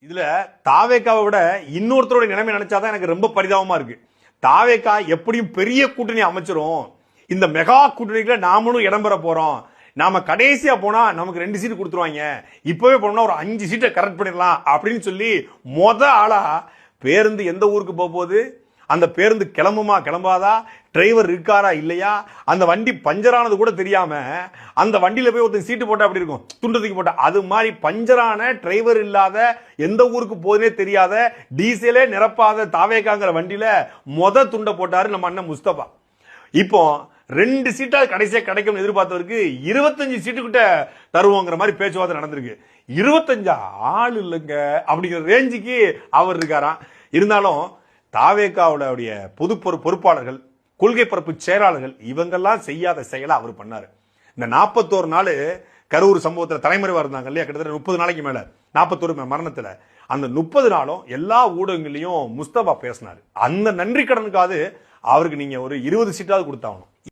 இதுல தாவேக்காவை விட இன்னொருத்தரோட நிலைமை நினைச்சாதான் எனக்கு ரொம்ப பரிதாபமா இருக்கு. தாவேக்கா எப்படியும் பெரிய கூட்டணி அமைச்சிரும், இந்த மெகா கூட்டணிக்குள்ள நாமளும் இடம் பெற போறோம், நாம கடைசியா போனா நமக்கு 2 சீட்டு கொடுத்துருவாங்க, இப்பவே போனோம்னா ஒரு 5 சீட்டை கரெக்ட் பண்ணிடலாம் அப்படின்னு சொல்லி ஆளா பேருந்து எந்த ஊருக்கு போகுது, அந்த பேருந்து கிளம்புமா கிளம்பாதா, டிரைவர் இருக்காரா இல்லையா, அந்த வண்டி பஞ்சரானது கூட தெரியாம அந்த வண்டியில போய் ஒருத்தன் சீட்டு போட்டா அப்படி இருக்கும், துண்டத்துக்கு போட்டா அது மாதிரி பஞ்சரான டிரைவர் இல்லாத எந்த ஊருக்கு போகுதுனே தெரியாத டீசலே நிரப்பாத தாவேக்காங்கிற வண்டியில துண்டை போட்டாரு நம்ம அண்ணன் முஸ்தபா. இப்போ 2 சீட்டா கடைசியா கிடைக்கும் எதிர்பார்த்தவருக்கு 25 சீட்டு கிட்ட தருவோங்கிற மாதிரி பேச்சுவார்த்தை நடந்திருக்கு. 25 ஆள் இல்லைங்க அப்படிங்கிற ரேஞ்சுக்கு அவர் இருக்காராம். இருந்தாலும் தாவேக்காவுடைய பொறுப்பாளர்கள், கொள்கை பரப்பு செயலாளர்கள் இவங்கெல்லாம் செய்யாத செயலை அவர் பண்ணாரு. இந்த 41 நாள் கரூர் சம்பவத்தில் தலைமறைவா இருந்தாங்க இல்லையா, கிட்டத்தட்ட 30 நாளைக்கு மேல 41 மரணத்துல, அந்த 30 நாளும் எல்லா ஊடகங்களையும் முஸ்தபா பேசினாரு. அந்த நன்றி கடனுக்காவது அவருக்கு நீங்க ஒரு 20 சீட்டாவது கொடுத்தாகணும்.